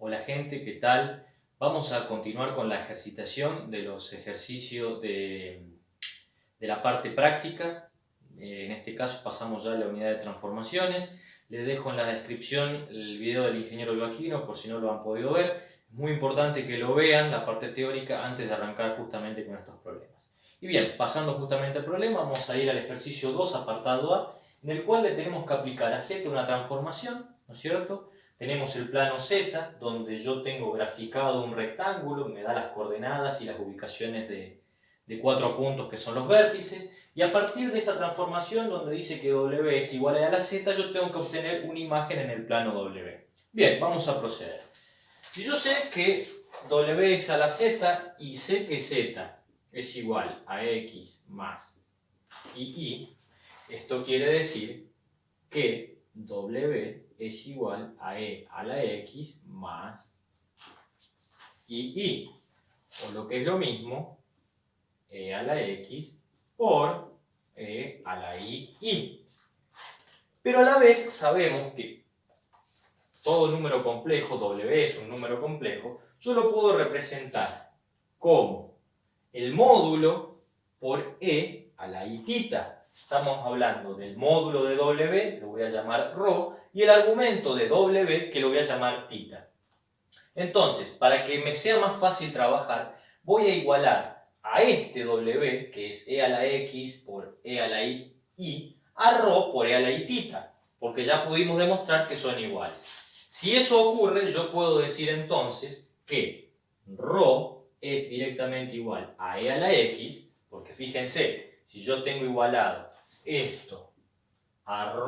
Hola gente, ¿qué tal? Vamos a continuar con la ejercitación de los ejercicios de la parte práctica. En este caso pasamos ya a la unidad de transformaciones. Les dejo en la descripción el video del ingeniero Joaquino por si no lo han podido ver. Es muy importante que lo vean, la parte teórica, antes de arrancar justamente con estos problemas. Y bien, pasando justamente al problema, vamos a ir al ejercicio 2, apartado A, en el cual le tenemos que aplicar a Z una transformación, ¿no es cierto? Tenemos el plano Z, donde yo tengo graficado un rectángulo, me da las coordenadas y las ubicaciones de 4 puntos que son los vértices, y a partir de esta transformación, donde dice que W es igual a la Z, yo tengo que obtener una imagen en el plano W. Bien, vamos a proceder. Si yo sé que W es a la Z y sé que Z es igual a X más Y, esto quiere decir que W es igual a E a la X más Y, o lo que es lo mismo, E a la X por E a la Y. Pero a la vez sabemos que todo número complejo, W es un número complejo, yo lo puedo representar como el módulo por E a la I tita. Estamos hablando del módulo de W, lo voy a llamar ρ, y el argumento de W, que lo voy a llamar tita. Entonces, para que me sea más fácil trabajar, voy a igualar a este W, que es E a la X por E a la Y, a ρ por E a la Y tita, porque ya pudimos demostrar que son iguales. Si eso ocurre, yo puedo decir entonces que ρ es directamente igual a E a la X, porque fíjense, si yo tengo igualado esto a ρ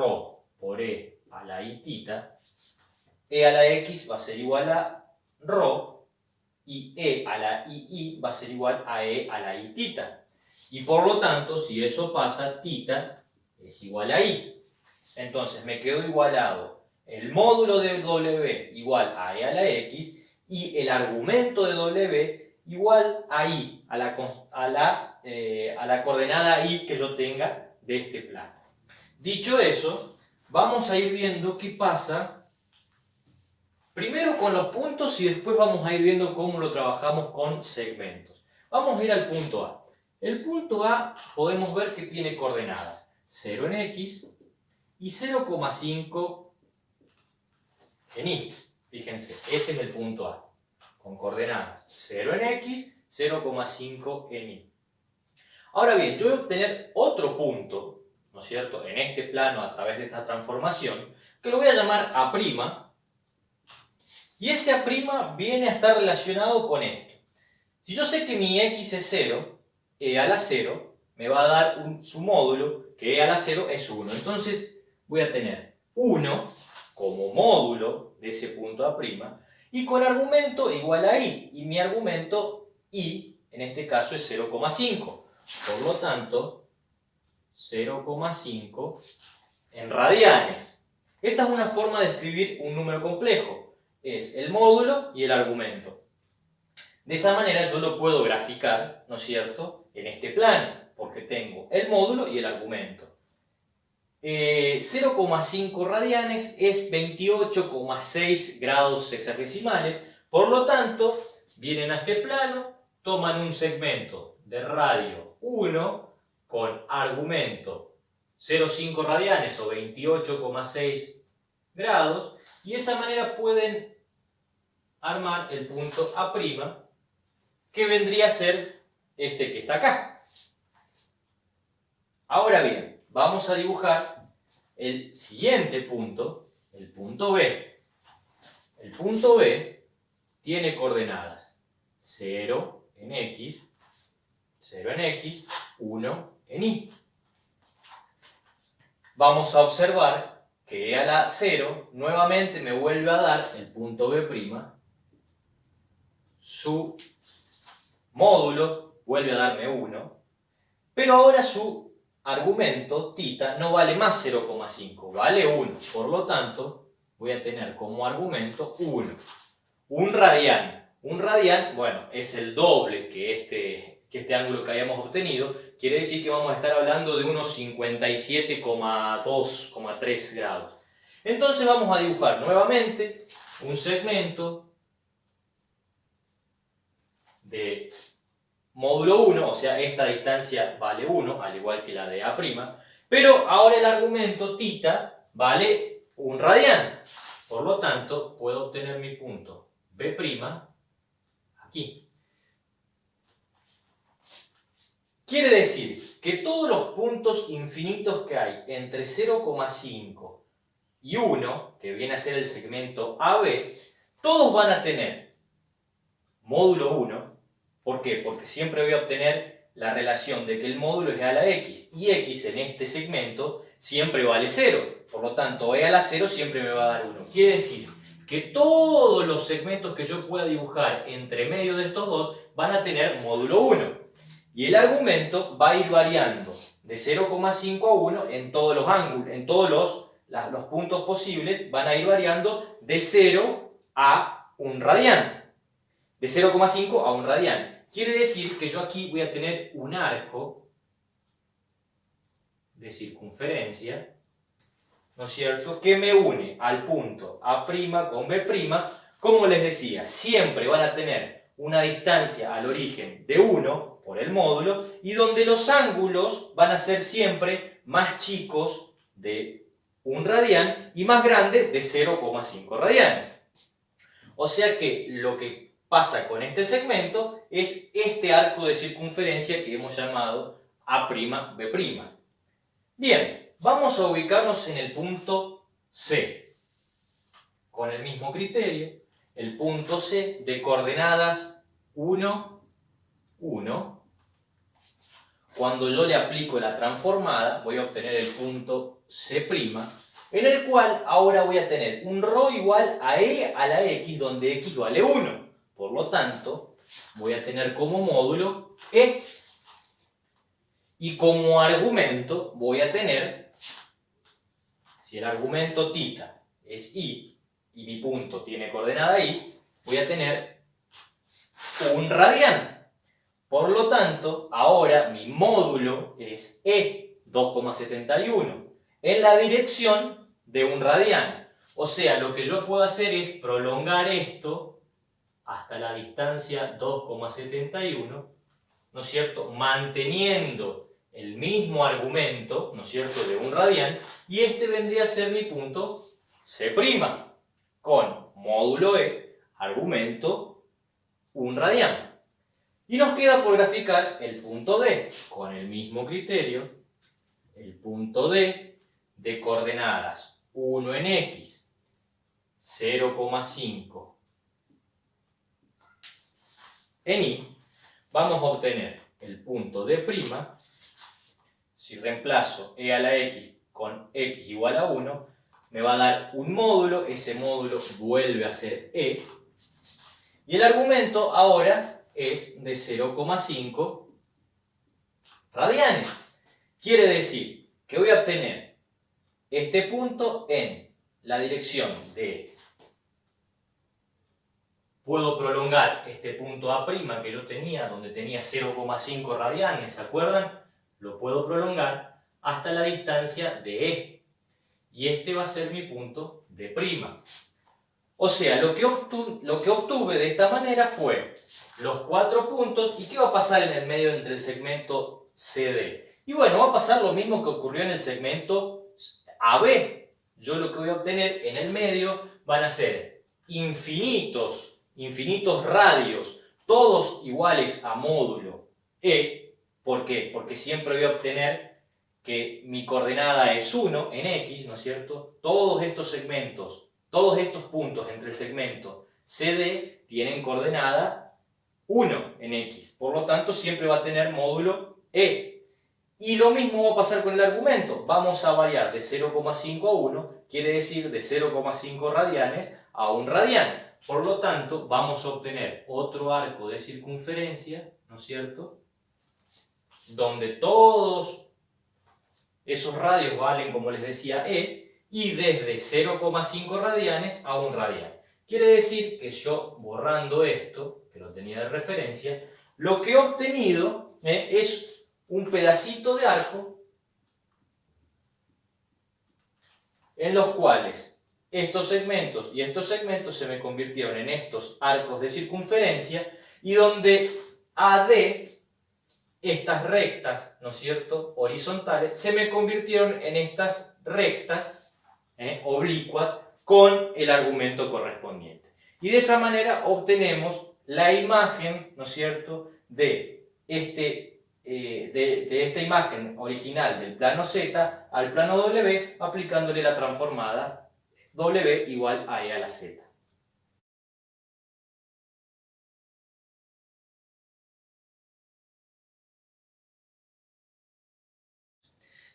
por E a la Y tita, E a la X va a ser igual a ρ y E a la Y va a ser igual a E a la Y tita. Y por lo tanto, si eso pasa, tita es igual a I. Entonces me quedó igualado el módulo de W igual a E a la X y el argumento de W igual a I, a la coordenada I que yo tenga de este plano. Dicho eso, vamos a ir viendo qué pasa primero con los puntos y después vamos a ir viendo cómo lo trabajamos con segmentos. Vamos a ir al punto A. El punto A podemos ver que tiene coordenadas 0 en X y 0,5 en Y. Fíjense, este es el punto A, con coordenadas 0 en X, 0,5 en Y. Ahora bien, yo voy a obtener otro punto, ¿no es cierto?, en este plano a través de esta transformación, que lo voy a llamar A', y ese A' viene a estar relacionado con esto. Si yo sé que mi X es 0, E a la 0 me va a dar su módulo, que E a la 0 es 1. Entonces voy a tener 1 como módulo de ese punto A', y con argumento igual a I, y mi argumento I, en este caso, es 0,5. Por lo tanto, 0,5 en radianes. Esta es una forma de escribir un número complejo. Es el módulo y el argumento. De esa manera yo lo puedo graficar, ¿no es cierto?, en este plano, porque tengo el módulo y el argumento. 0,5 radianes es 28,6 grados sexagesimales, por lo tanto, vienen a este plano, toman un segmento de radio 1 con argumento 0,5 radianes o 28,6 grados, y de esa manera pueden armar el punto A', que vendría a ser este que está acá. Ahora bien, vamos a dibujar el siguiente punto, el punto B. El punto B tiene coordenadas 0 en X, 0 en X, 1 en Y. Vamos a observar que E a la 0 nuevamente me vuelve a dar el punto B', su módulo vuelve a darme 1, pero ahora su argumento, tita, no vale más 0,5, vale 1. Por lo tanto, voy a tener como argumento 1. Un radian. Un radian, bueno, es el doble que este ángulo que habíamos obtenido. Quiere decir que vamos a estar hablando de unos 57,2,3 grados. Entonces vamos a dibujar nuevamente un segmento de módulo 1, o sea, esta distancia vale 1, al igual que la de A', pero ahora el argumento θ vale 1 radián. Por lo tanto, puedo obtener mi punto B' aquí. Quiere decir que todos los puntos infinitos que hay entre 0,5 y 1, que viene a ser el segmento AB, todos van a tener módulo 1. ¿Por qué? Porque siempre voy a obtener la relación de que el módulo es E a la X, y X en este segmento siempre vale 0. Por lo tanto, E a la 0 siempre me va a dar 1. Quiere decir que todos los segmentos que yo pueda dibujar entre medio de estos dos van a tener módulo 1. Y el argumento va a ir variando de 0,5 a 1 en todos los ángulos, en todos los puntos posibles, van a ir variando de 0 a 1 radián. De 0,5 a 1 radián. Quiere decir que yo aquí voy a tener un arco de circunferencia, ¿no es cierto?, que me une al punto A' con B'. Como les decía, siempre van a tener una distancia al origen de 1 por el módulo, y donde los ángulos van a ser siempre más chicos de 1 radián y más grandes de 0,5 radianes. O sea que lo que pasa con este segmento es este arco de circunferencia que hemos llamado A'B'. Bien, vamos a ubicarnos en el punto C. Con el mismo criterio, el punto C de coordenadas 1, 1. Cuando yo le aplico la transformada, voy a obtener el punto C', en el cual ahora voy a tener un ρ igual a E a la X, donde X vale 1. Por lo tanto, voy a tener como módulo E. Y como argumento voy a tener, si el argumento θ es I y mi punto tiene coordenada I, voy a tener 1 radián. Por lo tanto, ahora mi módulo es E, 2,71, en la dirección de 1 radián. O sea, lo que yo puedo hacer es prolongar esto hasta la distancia 2,71, ¿no es cierto?, manteniendo el mismo argumento, ¿no es cierto?, de 1 radián, y este vendría a ser mi punto C', con módulo E, argumento 1 radián. Y nos queda por graficar el punto D, con el mismo criterio, el punto D de coordenadas 1 en X, 0,5 en Y, vamos a obtener el punto D'. Si reemplazo E a la X con X igual a 1, me va a dar un módulo, ese módulo vuelve a ser E, y el argumento ahora es de 0,5 radianes. Quiere decir que voy a obtener este punto en la dirección de... Puedo prolongar este punto A' que yo tenía, donde tenía 0,5 radianes, ¿se acuerdan? Lo puedo prolongar hasta la distancia de E. Y este va a ser mi punto D'. O sea, lo que obtuve de esta manera fue los 4 puntos. ¿Y qué va a pasar en el medio entre el segmento CD? Y bueno, va a pasar lo mismo que ocurrió en el segmento AB. Yo lo que voy a obtener en el medio van a ser infinitos radios, todos iguales a módulo E. ¿Por qué? Porque siempre voy a obtener que mi coordenada es 1 en X, ¿no es cierto? Todos estos segmentos, todos estos puntos entre el segmento CD tienen coordenada 1 en X. Por lo tanto, siempre va a tener módulo E. Y lo mismo va a pasar con el argumento. Vamos a variar de 0,5 a 1, quiere decir de 0,5 radianes a 1 radián. Por lo tanto, vamos a obtener otro arco de circunferencia, ¿no es cierto?, donde todos esos radios valen, como les decía, E, y desde 0,5 radianes a 1 radián. Quiere decir que yo, borrando esto, que lo tenía de referencia, lo que he obtenido es un pedacito de arco en los cuales estos segmentos y estos segmentos se me convirtieron en estos arcos de circunferencia, y donde AD, estas rectas, ¿no es cierto?, horizontales, se me convirtieron en estas rectas oblicuas con el argumento correspondiente. Y de esa manera obtenemos la imagen, ¿no es cierto?, de esta imagen original del plano Z al plano W, aplicándole la transformada W igual a E a la Z.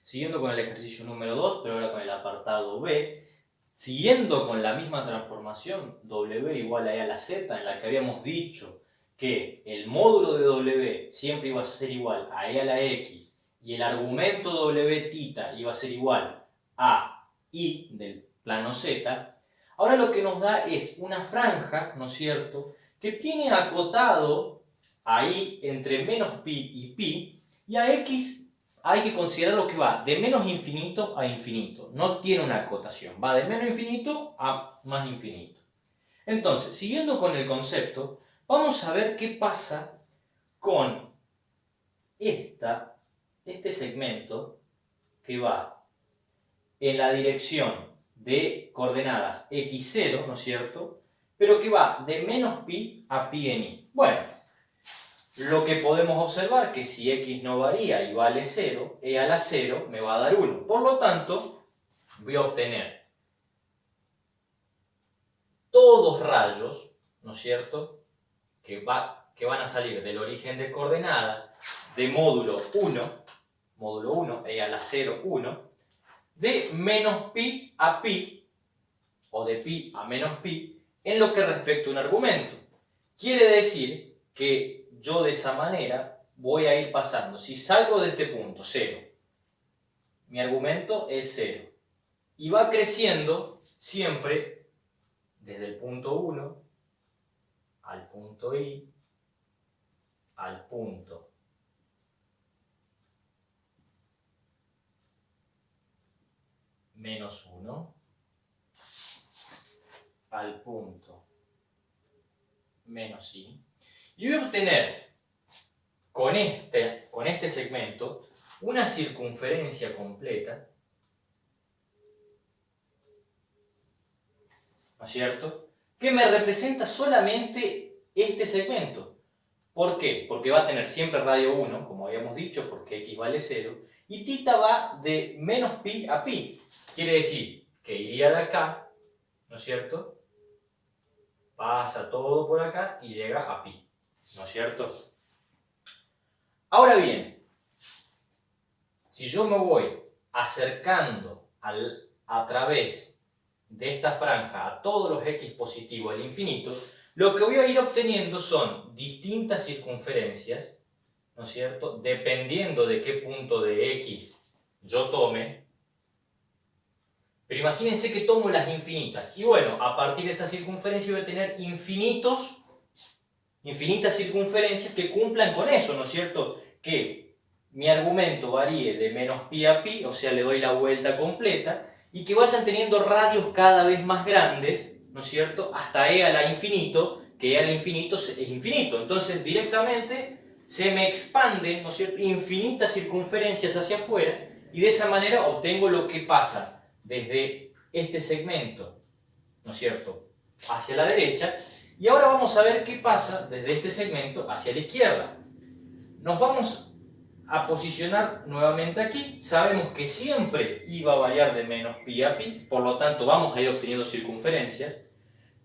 Siguiendo con el ejercicio número 2, pero ahora con el apartado B, siguiendo con la misma transformación W igual a E a la Z, en la que habíamos dicho que el módulo de W siempre iba a ser igual a E a la X y el argumento W θ iba a ser igual a I del plano Z, ahora lo que nos da es una franja, ¿no es cierto?, que tiene acotado a I entre menos pi y pi, y a X hay que considerar lo que va de menos infinito a infinito. No tiene una acotación. Va de menos infinito a más infinito. Entonces, siguiendo con el concepto, vamos a ver qué pasa con este segmento que va en la dirección de coordenadas x0, ¿no es cierto?, pero que va de menos pi a pi en i. Bueno, lo que podemos observar es que si x no varía y vale 0, e a la 0 me va a dar 1. Por lo tanto, voy a obtener todos rayos, ¿no es cierto?, que van a salir del origen de coordenada de módulo 1, e a la 0, 1, de menos pi a pi, o de pi a menos pi, en lo que respecta a un argumento. Quiere decir que yo de esa manera voy a ir pasando. Si salgo de este punto, 0, mi argumento es 0. Y va creciendo siempre desde el punto 1 al punto I, al punto menos 1, al punto menos I. Y voy a obtener con este segmento una circunferencia completa, ¿no es cierto?, que me representa solamente este segmento. ¿Por qué? Porque va a tener siempre radio 1, como habíamos dicho, porque x vale 0, y θ va de menos pi a pi. Quiere decir que iría de acá, ¿no es cierto?, pasa todo por acá y llega a pi, ¿no es cierto? Ahora bien, si yo me voy acercando a través de esta franja a todos los x positivos al infinito, lo que voy a ir obteniendo son distintas circunferencias, ¿no es cierto?, dependiendo de qué punto de x yo tome. Pero imagínense que tomo las infinitas. Y bueno, a partir de esta circunferencia voy a tener infinitas circunferencias que cumplan con eso, ¿no es cierto?, que mi argumento varíe de menos pi a pi, o sea, le doy la vuelta completa, y que vayan teniendo radios cada vez más grandes, ¿no es cierto?, hasta e a la infinito, que e a la infinito es infinito. Entonces, directamente se me expanden, ¿no es cierto?, infinitas circunferencias hacia afuera, y de esa manera obtengo lo que pasa desde este segmento, ¿no es cierto?, hacia la derecha. Y ahora vamos a ver qué pasa desde este segmento hacia la izquierda. Nos vamos a posicionar nuevamente aquí. Sabemos que siempre iba a variar de menos pi a pi, por lo tanto vamos a ir obteniendo circunferencias.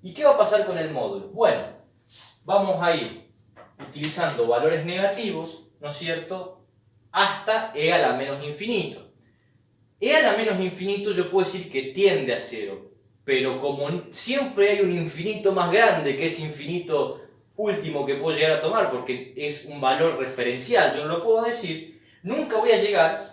¿Y qué va a pasar con el módulo? Bueno, vamos a ir utilizando valores negativos, ¿no es cierto?, hasta e a la menos infinito. E a la menos infinito yo puedo decir que tiende a 0, pero como siempre hay un infinito más grande, que es infinito último que puedo llegar a tomar, porque es un valor referencial, yo no lo puedo decir, nunca voy a llegar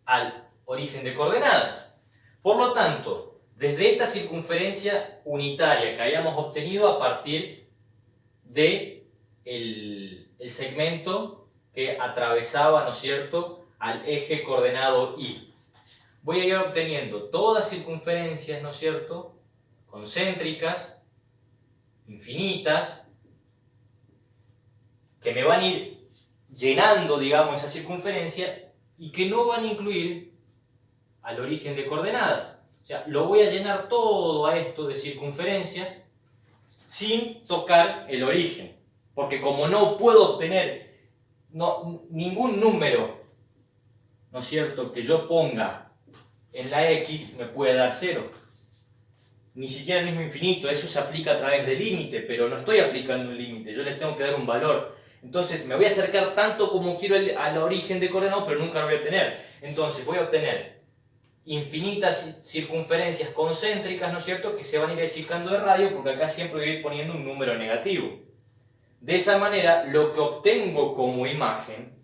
al origen de coordenadas. Por lo tanto, desde esta circunferencia unitaria que hayamos obtenido a partir de el segmento que atravesaba, ¿no es cierto?, al eje coordenado Y, voy a ir obteniendo todas circunferencias, ¿no es cierto?, concéntricas, infinitas, que me van a ir llenando, digamos, esa circunferencia y que no van a incluir al origen de coordenadas. O sea, lo voy a llenar todo a esto de circunferencias sin tocar el origen. Porque como no puedo obtener ningún número, ¿no es cierto?, que yo ponga en la X me puede dar 0. Ni siquiera el mismo infinito, eso se aplica a través del límite, pero no estoy aplicando un límite, yo le tengo que dar un valor. Entonces me voy a acercar tanto como quiero al origen de coordenadas, pero nunca lo voy a tener. Entonces voy a obtener infinitas circunferencias concéntricas, ¿no es cierto?, que se van a ir achicando de radio, porque acá siempre voy a ir poniendo un número negativo. De esa manera, lo que obtengo como imagen,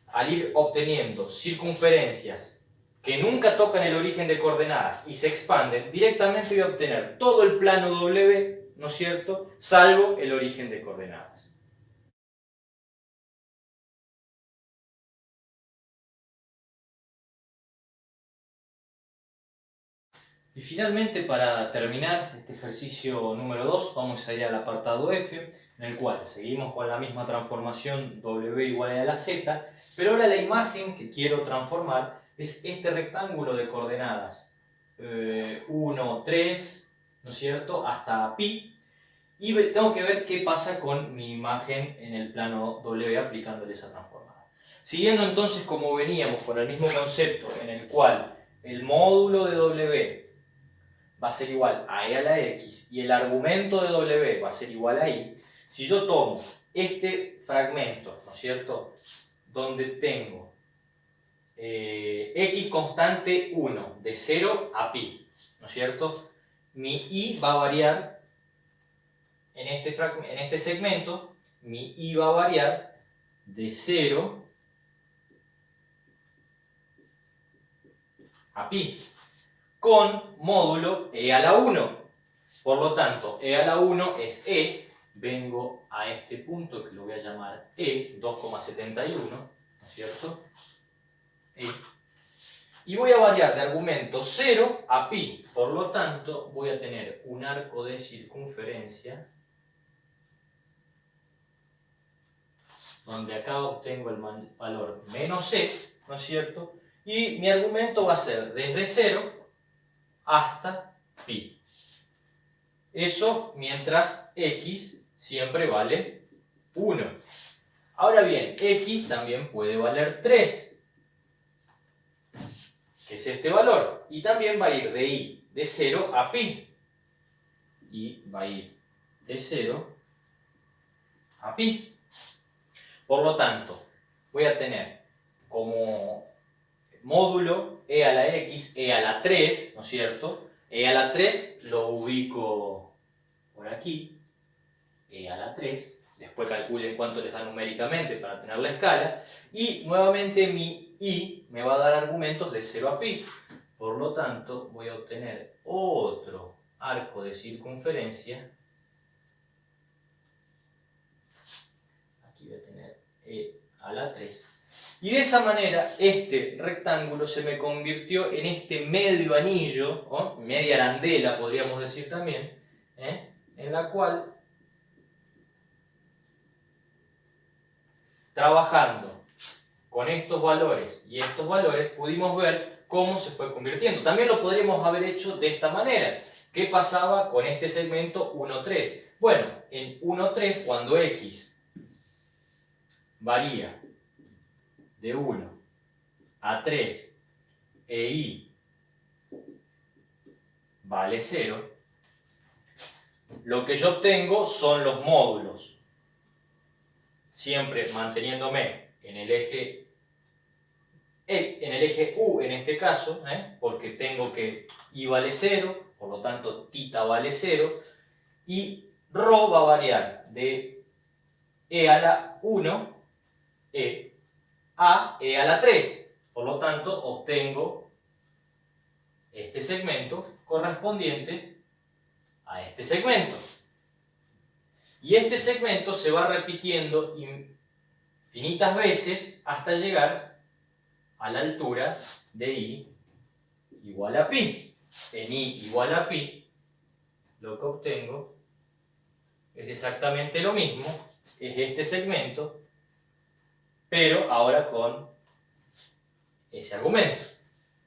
al ir obteniendo circunferencias que nunca tocan el origen de coordenadas y se expanden, directamente voy a obtener todo el plano W, ¿no es cierto?, salvo el origen de coordenadas. Y finalmente, para terminar este ejercicio número 2, vamos a ir al apartado F, en el cual seguimos con la misma transformación W igual a la Z, pero ahora la imagen que quiero transformar es este rectángulo de coordenadas 1, 3, ¿no es cierto?, hasta pi, y tengo que ver qué pasa con mi imagen en el plano W aplicándole esa transformada. Siguiendo entonces como veníamos con el mismo concepto en el cual el módulo de W va a ser igual a e a la x y el argumento de W va a ser igual a i, si yo tomo este fragmento, ¿no es cierto?, donde tengo x constante 1, de 0 a pi, ¿no es cierto?, mi i va a variar en este segmento, mi i va a variar de 0 a pi, con módulo e a la 1. Por lo tanto, e a la 1 es e, vengo a este punto que lo voy a llamar e, 2,71, ¿no es cierto?, e, y voy a variar de argumento 0 a pi, por lo tanto voy a tener un arco de circunferencia donde acá obtengo el valor menos e, ¿no es cierto?, y mi argumento va a ser desde 0 hasta pi. Eso mientras x siempre vale 1. Ahora bien, x también puede valer 3, que es este valor, y también va a ir de i de 0 a pi, y va a ir de 0 a pi. Por lo tanto, voy a tener como módulo e a la x, e a la 3, ¿no es cierto? E a la 3 lo ubico por aquí, e a la 3, después calculen cuánto les da numéricamente para tener la escala, y nuevamente mi i me va a dar argumentos de 0 a pi, por lo tanto voy a obtener otro arco de circunferencia, aquí voy a tener e a la 3, y de esa manera este rectángulo se me convirtió en este medio anillo, ¿no?, media arandela podríamos decir también, en la cual, trabajando con estos valores y estos valores, pudimos ver cómo se fue convirtiendo. También lo podríamos haber hecho de esta manera. ¿Qué pasaba con este segmento 1,3? Bueno, en 1,3, cuando x varía de 1 a 3 e i vale 0, lo que yo obtengo son los módulos, siempre manteniéndome en el eje U en este caso, porque tengo que i vale 0, por lo tanto tita vale 0, y ρ va a variar de e a la 1, a e a la 3, por lo tanto obtengo este segmento correspondiente a este segmento. Y este segmento se va repitiendo infinitas veces hasta llegar a la altura de i igual a pi. En i igual a pi, lo que obtengo es exactamente lo mismo es este segmento, pero ahora con ese argumento.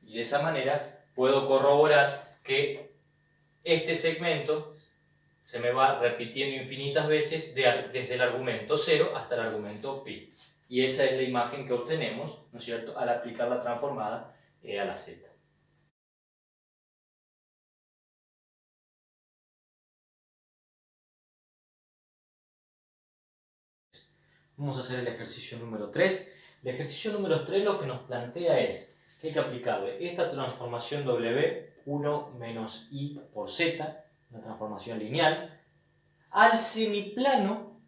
Y de esa manera puedo corroborar que este segmento se me va repitiendo infinitas veces desde el argumento 0 hasta el argumento pi. Y esa es la imagen que obtenemos, ¿no es cierto?, al aplicar la transformada e a la z. Vamos a hacer el ejercicio número 3. El ejercicio número 3 lo que nos plantea es que hay que aplicarle esta transformación W, 1 menos i por z, una transformación lineal, al semiplano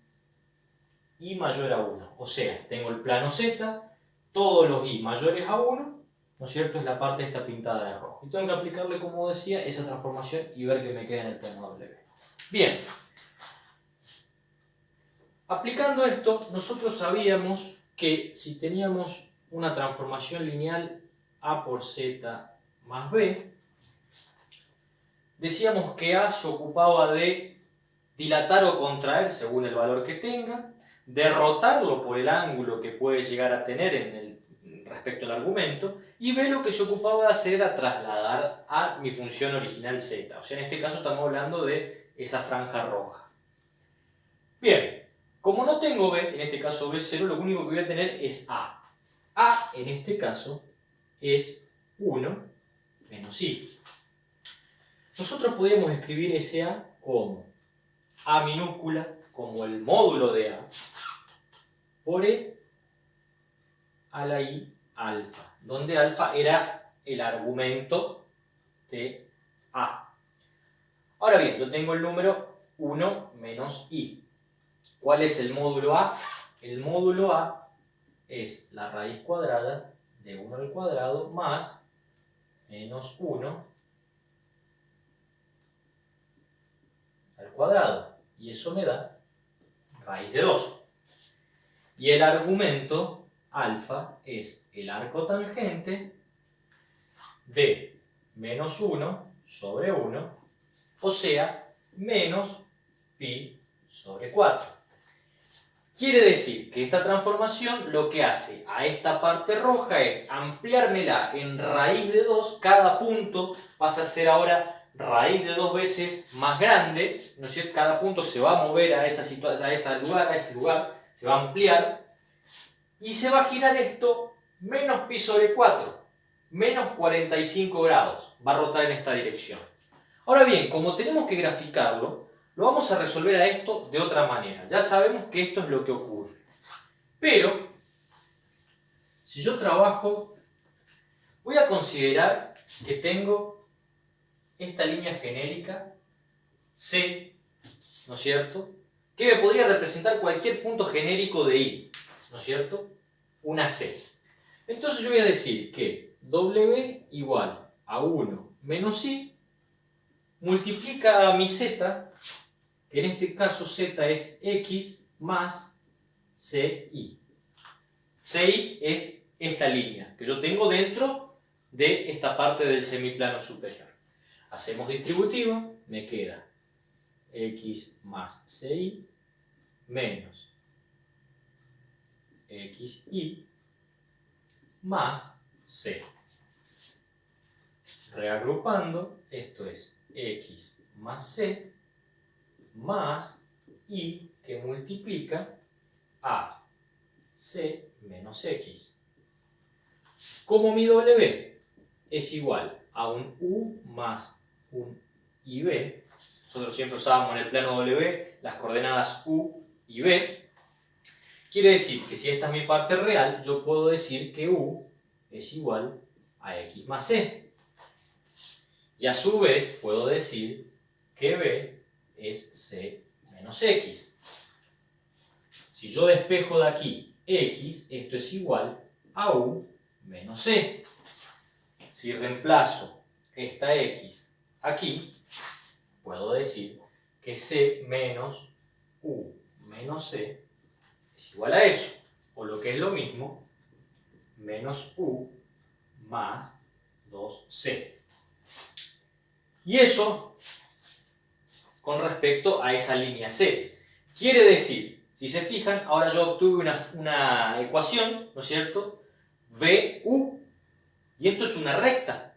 i mayor a 1. O sea, tengo el plano z, todos los i mayores a 1, ¿no es cierto? Es la parte esta pintada de rojo. Y tengo que aplicarle, como decía, esa transformación y ver qué me queda en el plano W. Bien. Aplicando esto, nosotros sabíamos que si teníamos una transformación lineal a por z más b, decíamos que a se ocupaba de dilatar o contraer según el valor que tenga, derrotarlo por el ángulo que puede llegar a tener respecto al argumento, y b lo que se ocupaba de hacer era trasladar a mi función original z. O sea, en este caso estamos hablando de esa franja roja. Bien. Como no tengo b, en este caso b0, lo único que voy a tener es a. A, en este caso, es 1 menos i. Nosotros podríamos escribir ese a como a minúscula, como el módulo de a, por e a la i alfa, donde alfa era el argumento de a. Ahora bien, yo tengo el número 1 menos i. ¿Cuál es el módulo a? El módulo a es la raíz cuadrada de 1 al cuadrado más menos 1 al cuadrado. Y eso me da raíz de 2. Y el argumento alfa es el arco tangente de menos 1 sobre 1, o sea, menos pi sobre 4. Quiere decir que esta transformación lo que hace a esta parte roja es ampliármela en raíz de 2, cada punto pasa a ser ahora raíz de 2 veces más grande, ¿no es cierto? Cada punto se va a mover a ese lugar, se va a ampliar, y se va a girar esto menos pi sobre 4, menos 45 grados, va a rotar en esta dirección. Ahora bien, como tenemos que graficarlo, lo vamos a resolver a esto de otra manera. Ya sabemos que esto es lo que ocurre. Pero, si yo trabajo, voy a considerar que tengo esta línea genérica, C, ¿no es cierto?, que me podría representar cualquier punto genérico de I, ¿no es cierto?, una C. Entonces yo voy a decir que W igual a 1 menos I multiplica a mi Z, que en este caso Z es X más CI. CI es esta línea que yo tengo dentro de esta parte del semiplano superior. Hacemos distributiva, me queda X más CI menos XI más C. Reagrupando, esto es X más C más I que multiplica a C menos X. Como mi W es igual a un U más un IB, nosotros siempre usábamos en el plano W las coordenadas U y B, quiere decir que si esta es mi parte real, yo puedo decir que U es igual a X más C. Y a su vez puedo decir que B es C menos X. Si yo despejo de aquí X, esto es igual a U menos C. Si reemplazo esta X aquí, puedo decir que C menos U menos C es igual a eso. O lo que es lo mismo, menos U más 2C. Y eso con respecto a esa línea C. Quiere decir Si se fijan, ahora yo obtuve una ecuación, ¿no es cierto? VU. Y esto es una recta.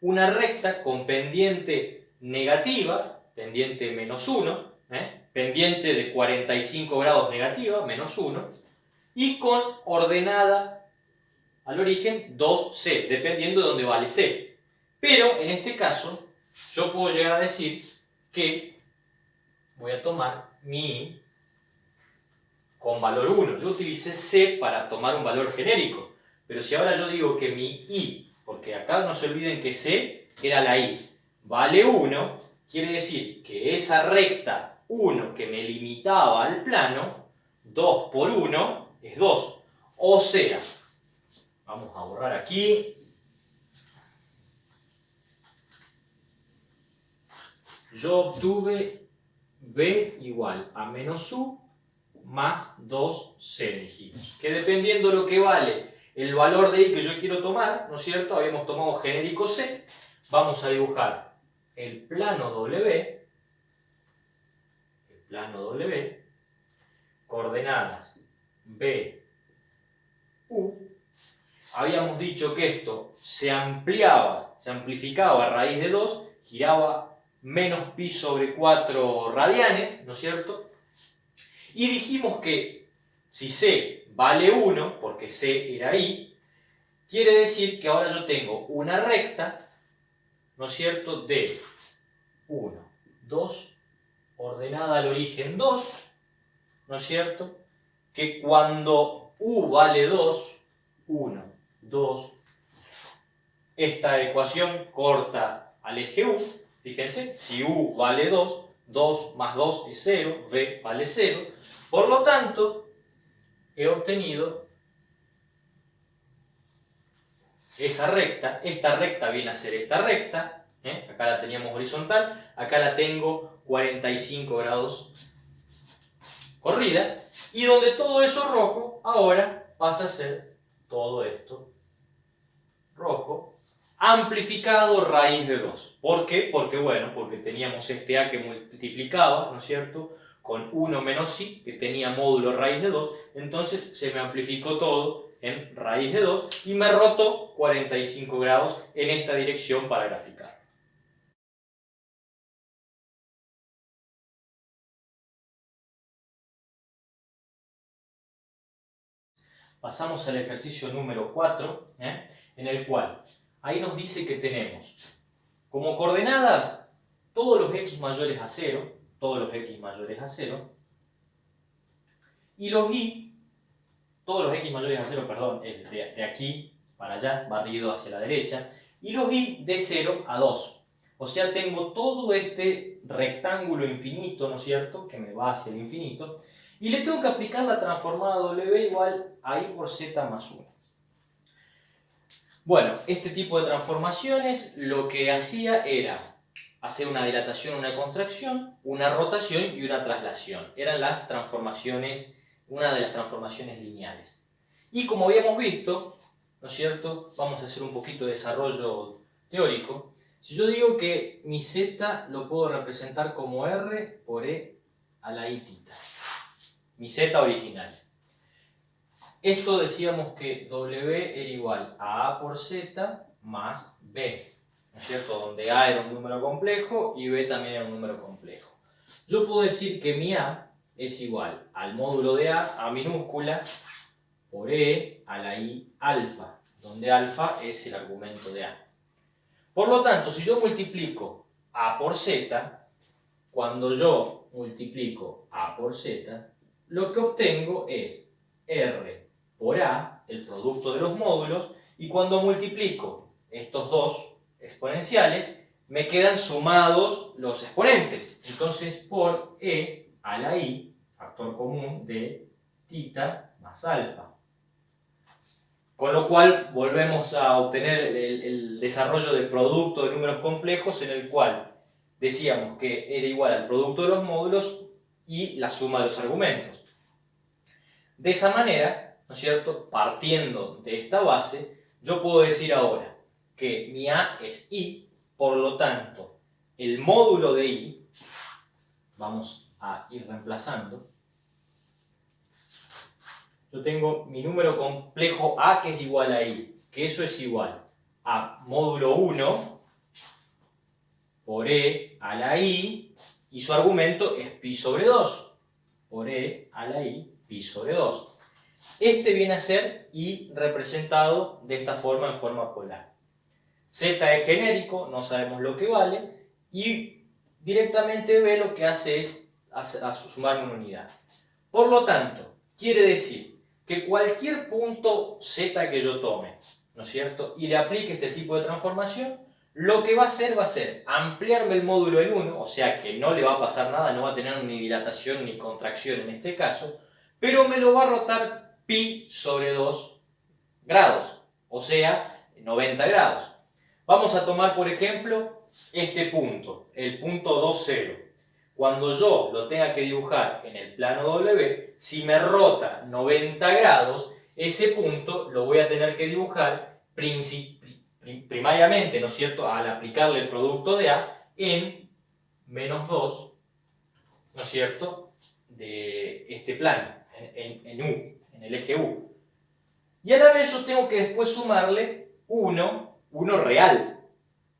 Una recta con pendiente negativa, pendiente menos 1, pendiente de 45 grados negativa, menos 1, y con ordenada al origen 2C, dependiendo de dónde vale C. Pero en este caso, yo puedo llegar a decir que voy a tomar mi I con valor 1. Yo utilicé C para tomar un valor genérico, pero si ahora yo digo que mi I, porque acá no se olviden que C era la I, vale 1, quiere decir que esa recta 1 que me limitaba al plano, 2 por 1 es 2. O sea, vamos a borrar aquí. Yo obtuve B igual a menos U más 2C, dijimos. Que dependiendo de lo que vale el valor de I que yo quiero tomar, ¿no es cierto? Habíamos tomado genérico C. Vamos a dibujar el plano W, coordenadas B, U. Habíamos dicho que esto se amplificaba a raíz de 2, giraba menos pi sobre 4 radianes, ¿no es cierto? Y dijimos que si C vale 1, porque C era I, quiere decir que ahora yo tengo una recta, ¿no es cierto?, de 1, 2, ordenada al origen 2, ¿no es cierto?, que cuando U vale 2, 1, 2, esta ecuación corta al eje U, fíjense, si U vale 2, 2 más 2 es 0, V vale 0, por lo tanto, he obtenido esa recta. Esta recta viene a ser esta recta, acá la teníamos horizontal, acá la tengo 45 grados corrida, y donde todo eso rojo ahora pasa a ser todo esto rojo, amplificado raíz de 2. ¿Por qué? Porque, bueno, porque teníamos este A que multiplicaba, ¿no es cierto?, con 1 menos I, que tenía módulo raíz de 2, entonces se me amplificó todo en raíz de 2 y me rotó 45 grados en esta dirección para graficar. Pasamos al ejercicio número 4, en el cual ahí nos dice que tenemos como coordenadas todos los x mayores a 0, y los y, todos los x mayores a 0, perdón, es de aquí para allá, barrido hacia la derecha, y los y de 0 a 2. O sea, tengo todo este rectángulo infinito, ¿no es cierto?, que me va hacia el infinito, y le tengo que aplicar la transformada W igual a I por Z más 1. Bueno, este tipo de transformaciones lo que hacía era hacer una dilatación, una contracción, una rotación y una traslación. Eran las transformaciones, una de las transformaciones lineales. Y como habíamos visto, ¿no es cierto?, vamos a hacer un poquito de desarrollo teórico. Si yo digo que mi Z lo puedo representar como R por E a la I tita, mi Z original. Esto decíamos que W era igual a A por Z más B, ¿no es cierto?, donde A era un número complejo y B también era un número complejo. Yo puedo decir que mi A es igual al módulo de A minúscula, por E a la I alfa, donde alfa es el argumento de A. Por lo tanto, si yo multiplico A por Z, cuando yo multiplico A por Z, lo que obtengo es R por A, el producto de los módulos, y cuando multiplico estos dos exponenciales, me quedan sumados los exponentes. Entonces, por E a la I, factor común de tita más alfa. Con lo cual volvemos a obtener el desarrollo del producto de números complejos, en el cual decíamos que era igual al producto de los módulos y la suma de los argumentos. De esa manera, ¿no es cierto?, partiendo de esta base, yo puedo decir ahora que mi A es I, por lo tanto, el módulo de I, vamos a ir reemplazando, yo tengo mi número complejo A que es igual a I, que eso es igual a módulo 1 por E a la I, y su argumento es pi sobre 2, por E a la I, pi sobre 2. Este viene a ser I representado de esta forma, en forma polar. Z es genérico, no sabemos lo que vale, y directamente B lo que hace es sumarme una unidad. Por lo tanto, quiere decir que cualquier punto Z que yo tome, ¿no es cierto?, y le aplique este tipo de transformación, lo que va a hacer ampliarme el módulo en 1, o sea que no le va a pasar nada, no va a tener ni dilatación ni contracción en este caso, pero me lo va a rotar pi sobre 2 grados, o sea, 90 grados. Vamos a tomar, por ejemplo, este punto, el punto 2, 0. Cuando yo lo tenga que dibujar en el plano W, si me rota 90 grados, ese punto lo voy a tener que dibujar primariamente, ¿no es cierto?, al aplicarle el producto de A en menos 2, ¿no es cierto?, de este plano, en U, en el eje U. Y a la vez yo tengo que después sumarle 1 real.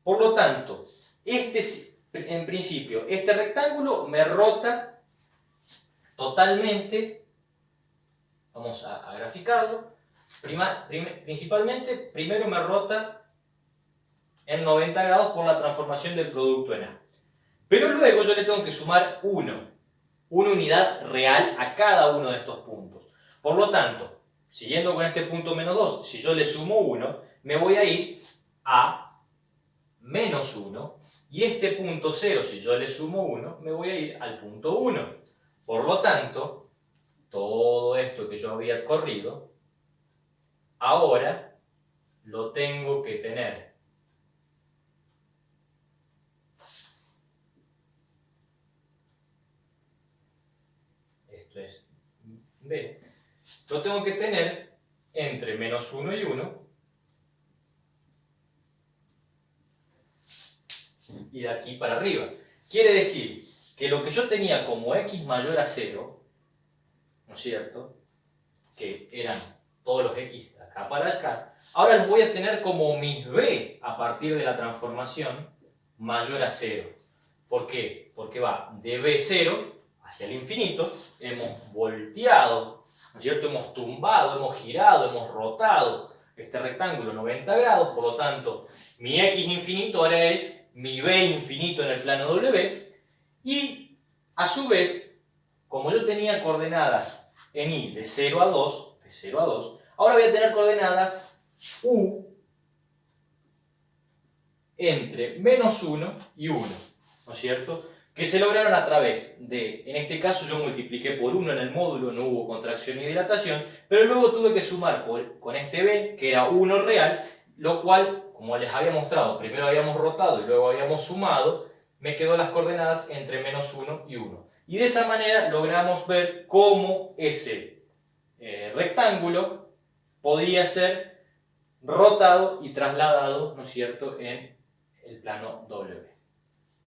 Por lo tanto, en principio, este rectángulo me rota totalmente, vamos a graficarlo, principalmente, primero me rota en 90 grados por la transformación del producto en A. Pero luego yo le tengo que sumar una unidad real a cada uno de estos puntos. Por lo tanto, siguiendo con este punto menos 2, si yo le sumo 1, me voy a ir a menos 1, y este punto 0, si yo le sumo 1, me voy a ir al punto 1. Por lo tanto, todo esto que yo había corrido, ahora lo tengo que tener esto es B, lo tengo que tener entre menos 1 y 1, y de aquí para arriba. Quiere decir que lo que yo tenía como x mayor a 0, ¿no es cierto?, que eran todos los x de acá para acá, ahora los voy a tener como mis b a partir de la transformación mayor a 0. ¿Por qué? Porque va de b0 hacia el infinito, hemos volteado, ¿no es cierto?, hemos tumbado, hemos girado, hemos rotado este rectángulo 90 grados, por lo tanto, mi x infinito ahora es mi b infinito en el plano W, y a su vez, como yo tenía coordenadas en I de 0 a 2, ahora voy a tener coordenadas U entre menos 1 y 1, ¿no es cierto?, que se lograron a través de, en este caso yo multipliqué por 1 en el módulo, no hubo contracción ni dilatación, pero luego tuve que sumar con este B, que era 1 real, lo cual, como les había mostrado, primero habíamos rotado y luego habíamos sumado, me quedó las coordenadas entre menos 1 y 1. Y de esa manera logramos ver cómo ese rectángulo podía ser rotado y trasladado, ¿no es cierto?, en el plano W.